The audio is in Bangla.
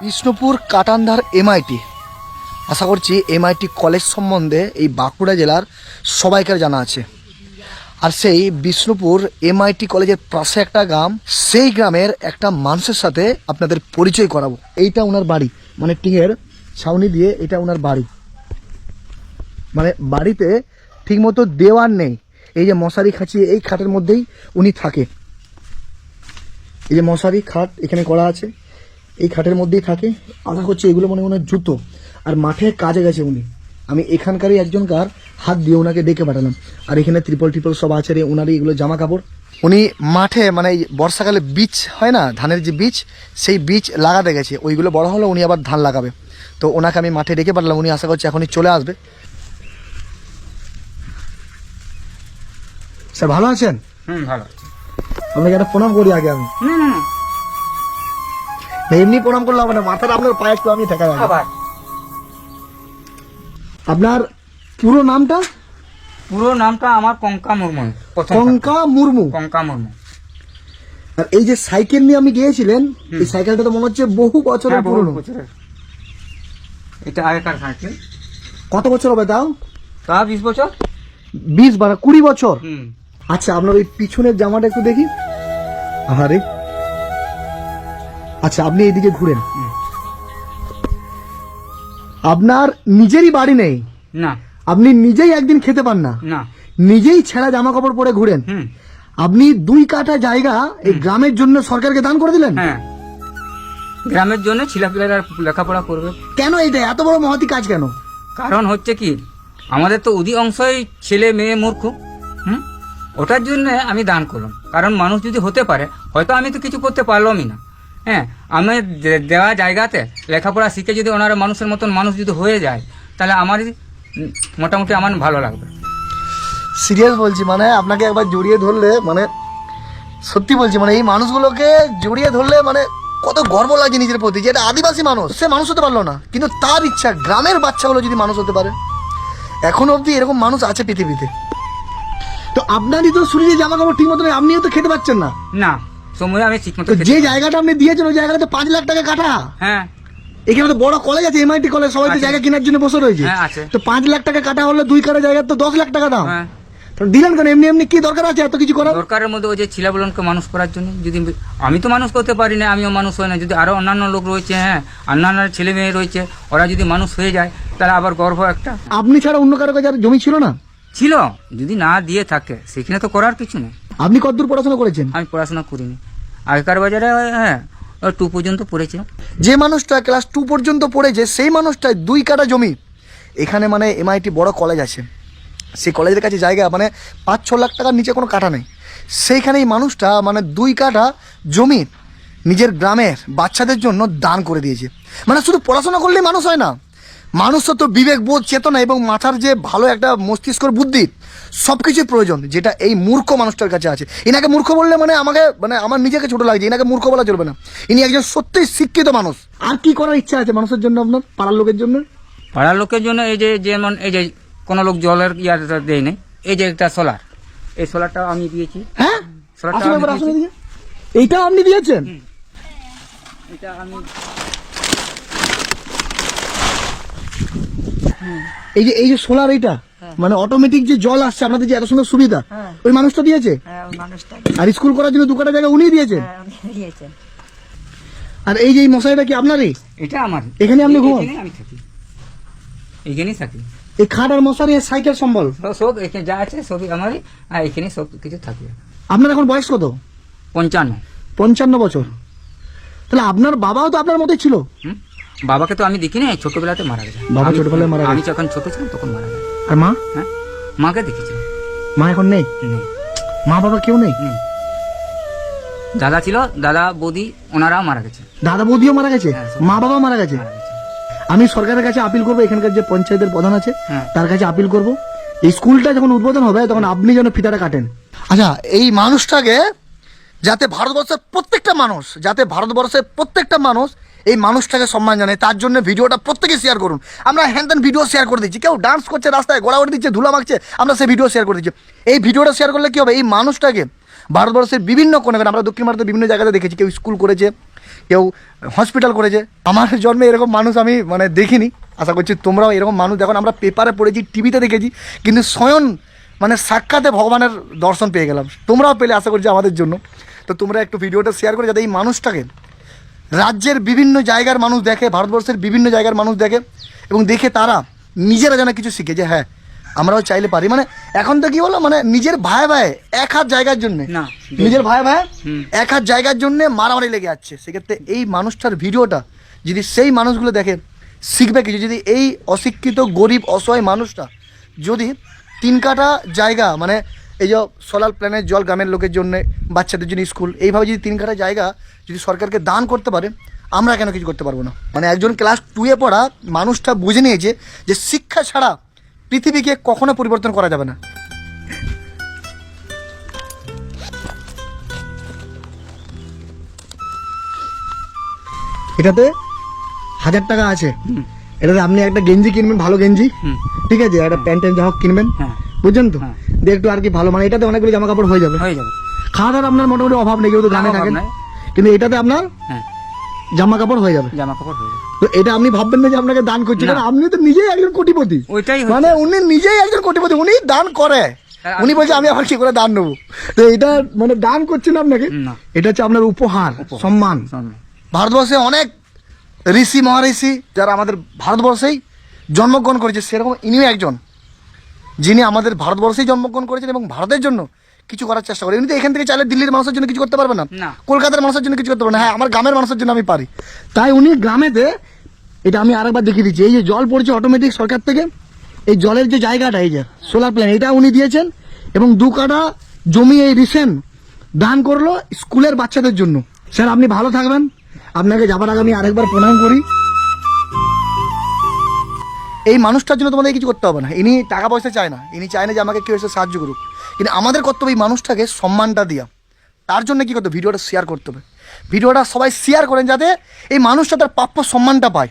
বিষ্ণুপুর কাটান্ধার এমআইটি, আশা করছি এমআইটি কলেজ সম্বন্ধে এই বাঁকুড়া জেলার সবাইকার জানা আছে। আর সেই বিষ্ণুপুর এমআইটি কলেজের পাশে একটা গ্রাম, সেই গ্রামের একটা মানুষের সাথে আপনাদের পরিচয় করাবো। এইটা ওনার বাড়ি, মানে টিঙের ছাউনি দিয়ে এটা ওনার বাড়ি। মানে বাড়িতে ঠিকমতো দেওয়ার নেই, এই যে মশারি খাঁচিয়ে এই খাটের মধ্যেই উনি থাকে। এই যে মশারি খাট এখানে করা আছে, এই খাটের মধ্যেই থাকে। আশা করছি এগুলো মনে হয় জুতো। আর মাঠে কাজে গেছে উনি, আমি এখানকারই একজনকার হাত দিয়ে ওনাকে ডেকে পাঠালাম। আর এখানে ত্রিপল সব আছে রে ওনারই এগুলো জামা কাপড়। উনি মাঠে মানে এই বর্ষাকালে বীজ হয় না, ধানের যে বীজ, সেই বীজ লাগাতে গেছে। ওইগুলো বড় হলো উনি আবার ধান লাগাবে। তো ওনাকে আমি মাঠে ডেকে পাঠালাম, উনি আশা করছি এখনই চলে আসবে। স্যার ভালো আছেন? ভালো। আপনাকে একটা প্রণাম করি আগে আমি। এমনি প্রণাম করলে হবে না, মাথাটা আপনার পায়ে একটু আমি ঠেকা যাবে। আপনার পুরো নামটা? পুরো নামটা আমার কঙ্কা মুর্মু। কঙ্কা মুর্মু। কঙ্কা মুর্মু। আর এই যে সাইকেল নিয়ে আমি গিয়েছিলেন, এই সাইকেলটা তো মনে হচ্ছে বহু বছরের পুরনো। এটা আগেকার সাইকেল। কত বছর হবে তাও? তা 20 বছর। 20 বা 20 বছর। আচ্ছা, আপনার ওই পিছনের জামাটা একটু দেখি। আরে আচ্ছা, আপনি এইদিকে ঘুরেন। আপনার নিজেরই বাড়ি নেই না, আপনি নিজেই একদিন খেতে পান না, না, নিজেই ছেঁড়া জামা কাপড় পরে ঘুরেন। আপনি 2 কাঠা জায়গা এই গ্রামের জন্য সরকারকে দান করে দিলেন। হ্যাঁ, গ্রামের জন্য ছেলেপিলেরা লেখাপড়া করবে। কেন এটা এত বড় মহতি কাজ কেন? কারণ হচ্ছে কি, আমাদের তো অধিকাংশই ছেলে মেয়ে মূর্খ। ওটার জন্য আমি দান করলাম। কারণ মানুষ যদি হতে পারে, হয়তো আমি তো কিছু করতে পারলামই না। হ্যাঁ, আমি দেওয়া জায়গাতে লেখাপড়া শিখে যদি ওনারা মানুষের মতন মানুষ যদি হয়ে যায়, তাহলে আমারই মোটামুটি আমার ভালো লাগবে। সিরিয়াস বলছি, মানে আপনাকে একবার জড়িয়ে ধরলে, মানে সত্যি বলছি, মানে এই মানুষগুলোকে জড়িয়ে ধরলে মানে কত গর্ব লাগে নিজের প্রতি, যে এটা আদিবাসী মানুষ, সে মানুষ হতে পারলো না, কিন্তু তার ইচ্ছা গ্রামের বাচ্চাগুলো যদি মানুষ হতে পারে। এখনো অবধি এরকম মানুষ আছে পৃথিবীতে। তো আপনারই তো শরীরে জামা কাপড় ঠিক মতো নেই, আপনিও তো খেতে পাচ্ছেন না। না, সময় আমি ঠিক মতো যে জায়গাটা আপনি দিয়েছেন ওই জায়গাটা 5 লাখ টাকা কাঠা। হ্যাঁ, এখানে তো বড় কলেজ আছে, এমআইটি কলেজ, সবাই তো জায়গা কেনার জন্য বসে রয়েছে। তো 5 লাখ টাকা কাটা হলে 2 কাঠা জায়গা তো 10 লাখ টাকা দাম। দিলেন কেন? এমনি এমনি কি দরকার আছে এত কিছু করার? দরকারের মধ্যে ওই যে ছেলেগুলোকে মানুষ করার জন্য, যদি আমি তো মানুষ করতে পারি না, আমিও মানুষ হই না, যদি আরো অন্যান্য লোক রয়েছে, হ্যাঁ অন্যান্য ছেলে মেয়ে রয়েছে, ওরা যদি মানুষ হয়ে যায়, তাহলে আবার গর্ব একটা। আপনি ছাড়া অন্য কারো কাছে আর জমি ছিল না? ছিল, যদি না দিয়ে থাকে সেখানে তো করার কিছু নেই। আপনি কতদূর পড়াশোনা করেছেন? আমি পড়াশোনা করিনি, আগেকার বাজারে হ্যাঁ 2 পর্যন্ত পড়েছিলাম। যে মানুষটা ক্লাস 2 পর্যন্ত পড়েছে সেই মানুষটাই 2 কাঠা জমি। এখানে মানে এমআইটি বড় কলেজ আছে, সেই কলেজের কাছে জায়গা মানে 5-6 লাখ টাকার নিচে কোনো কাঠা নেই। সেইখানে এই মানুষটা মানে 2 কাঠা জমি নিজের গ্রামের বাচ্চাদের জন্য দান করে দিয়েছে। মানে শুধু পড়াশোনা করলেই মানুষ হয় না, মানুষের তো বিবেক বোধ, চেতনা এবং মাথার যে ভালো একটা মস্তিষ্কর বুদ্ধি, সব কিছুই প্রয়োজন, যেটা এই মূর্খ মানুষটার কাছে আছে। ইনাকে মূর্খ বললে মানে আমাকে মানে আমার নিজেকে ছোট লাগছে, ইনাকে মূর্খ বলা চলবে না। ইনি একজন সত্যিই শিক্ষিত মানুষ। আর কি করার ইচ্ছা আছে মানুষের জন্য আপনার, পাড়ার লোকের জন্য? পাড়ার লোকের জন্য এই যে যেমন এই যে কোনো লোক জলের ইয়াটা দেয় নাই, এই যে একটা সোলার, এই সোলারটা আমি দিয়েছি। হ্যাঁ, সোলারটা আমি দিয়েছি। এইটা আপনি দিয়েছেন? এটা আমি এই যে সোলার, এইটা মানে অটোমেটিক যে জল আসছে আপনাদের যে এত সুন্দর সুবিধা, ওই মানুষটা দিয়েছে। আর স্কুল করার জন্য 2 কাঠা জায়গা উনি দিয়েছেন। আর এই যে এই মশারিটা কি আপনারই? এটা আমার। এখানে আপনি ঘুমান? আমি থাকি, এখানেই থাকি। এই খাট আর মশারি আর সাইকেল সম্বল সব এখানে যা আছে সবই আমারই, আর এখানে সব কিছু থাকে। আপনার এখন বয়স কত? 55 বছর। তাহলে আপনার বাবাও তো আপনার মতোই ছিল? বাবাকে তো আমি দেখিনি, ছোটবেলাতে মারা গেছে। বাবা ছোটবেলায় মারা গেছে? আমি যখন ছোট ছিলাম তখন মারা গেছে। আর মা? হ্যাঁ, মাকে দেখেছিলাম। মা এখন নেই? মা বাবা কেউ নেই? দাদা ছিল, দাদা বৌদি ওনারাও মারা গেছে। দাদা বৌদিও মারা গেছে, মা বাবা মারা গেছে। আমি সরকারের কাছে আপিল করবো, এখানকার যে পঞ্চায়েতের প্রধান আছে তার কাছে আপিল করবো, এই স্কুলটা যখন উদ্বোধন হবে তখন আপনি যেন ফিতাটা কাটেন। আচ্ছা, এই মানুষটাকে যাতে ভারতবর্ষের প্রত্যেকটা মানুষ এই মানুষটাকে সম্মান জানায়, তার জন্য ভিডিওটা প্রত্যেকে শেয়ার করুন। আমরা হ্যান ভিডিও শেয়ার করে দিচ্ছি, কেউ ডান্স করছে রাস্তায়, গোড়াগড়ি দিচ্ছে, ধুলা মাখছে, আমরা সেই ভিডিও শেয়ার করে দিচ্ছি। এই ভিডিওটা শেয়ার করলে কি হবে, এই মানুষটাকে ভারতবর্ষের বিভিন্ন কোণে, আমরা দক্ষিণ ভারতের বিভিন্ন জায়গাতে দেখেছি, কেউ স্কুল করেছে, কেউ হসপিটাল করেছে। আমার জন্মে এরকম মানুষ আমি মানে দেখিনি, আশা করছি তোমরাও এরকম মানুষ দেখো। আমরা পেপারে পড়েছি, টিভিতে দেখেছি, কিন্তু স্বয়ং মানে সাক্ষাতে ভগবানের দর্শন পেয়ে গেলাম। তোমরাও পেলে আশা করছি আমাদের জন্য। তো তোমরা একটু ভিডিওটা শেয়ার করে যাতে এই মানুষটাকে রাজ্যের বিভিন্ন জায়গার মানুষ দেখে, ভারতবর্ষের বিভিন্ন জায়গার মানুষ দেখে, এবং দেখে তারা নিজেরা যেন কিছু শিখে যে হ্যাঁ আমরাও চাইলে পারি। মানে এখন তো কি বলো, মানে নিজের ভাই ভাই এক হাত জায়গার জন্য, না নিজের ভাই ভাই এক হাত জায়গার জন্য মারামারি লেগে যাচ্ছে। সেক্ষেত্রে এই মানুষটার ভিডিওটা যদি সেই মানুষগুলো দেখে শিখবে কিছু। যদি এই অশিক্ষিত গরিব অসহায় মানুষটা যদি 3 কাঠা জায়গা, মানে এই যে সোলার প্ল্যানের জল গ্রামের লোকের জন্য, বাচ্চাদের জন্য স্কুল, এইভাবে যদি 3 কাঠা জায়গা যদি সরকারকে দান করতে পারে, আমরা কেন কিছু করতে পারবো না? মানে একজন ক্লাস 2-এ পড়া মানুষটা বুঝে নিয়েছে যে শিক্ষা ছাড়া পৃথিবীকে কখনো পরিবর্তন করা যাবে না। এটাতে 1000 টাকা আছে। এটাতে আপনি একটা গেঞ্জি কিনবেন, ভালো গেঞ্জি, ঠিক আছে, একটা প্যান্ট যা হোক কিনবেন, হ্যাঁ বুঝছেন তো, হ্যাঁ। দিয়ে একটু আর কি ভালো, মানে এটাতে অনেকগুলো জামা কাপড় হয়ে যাবে। হয়ে যাবে। খাওয়া দাওয়ার আপনার মোটামুটি অভাব নেই, যেহেতু গ্রামে অভাব থাকেন, নাই। কিন্তু এটাতে আপনার হ্যাঁ জামা কাপড় হয়ে যাবে। জামা কাপড় হয়ে যাবে। তো এটা আপনি ভাববেন না যে আপনাকে দান করছে, না। কারণ আপনি তো নিজেই একজন কোটিপতি। ওইটাই হচ্ছে। মানে উনি নিজেই একজন কোটিপতি, উনি দান করে। আর উনি বলছে আমি আবার কি করে দান নেবো? তো এটা মানে দান করছেন আপনাকে, না। এটা হচ্ছে আপনার উপহার, সম্মান। সম্মান। ভারতবর্ষে অনেক ঋষি মহাঋষি যারা আমাদের ভারতবর্ষেই জন্মগ্রহণ করেছে, সেরকম ইনিও একজন যিনি আমাদের ভারতবর্ষেই জন্মগ্রহণ করেছেন এবং ভারতের জন্য কিছু করার চেষ্টা করেন। উনি তো এখান থেকে চাইলে দিল্লির মানুষের জন্য কিছু করতে পারবে না, না। কলকাতার মানুষের জন্য কিছু করতে পারবে না। হ্যাঁ, আমার গ্রামের মানুষের জন্য আমি পারি। তাই উনি গ্রামেতে, এটা আমি আরেকবার দেখিয়ে দিচ্ছি, এই যে জল পড়ছে অটোমেটিক সরকার থেকে, এই জলের যে জায়গাটা, এই যে সোলার প্ল্যান, এটা উনি দিয়েছেন, এবং 2 কাঠা জমি এই রিসেন্ট দান করলো স্কুলের বাচ্চাদের জন্য। স্যার আপনি ভালো থাকবেন, আপনাকে যাবার আগে আমি আরেকবার প্রণাম করি। এই মানুষটার জন্য তোমাদের কিছু করতে হবে না, ইনি টাকা পয়সা চায় না, ইনি চায় না যে আমাকে কেউ এসে সাহায্য করুক, কিন্তু আমাদের কর্তব্য এই মানুষটাকে সম্মানটা দেওয়া। তার জন্য কি করতে হবে, ভিডিওটা শেয়ার করতে হবে। ভিডিওটা সবাই শেয়ার করেন যাতে এই মানুষটা তার প্রাপ্য সম্মানটা পায়।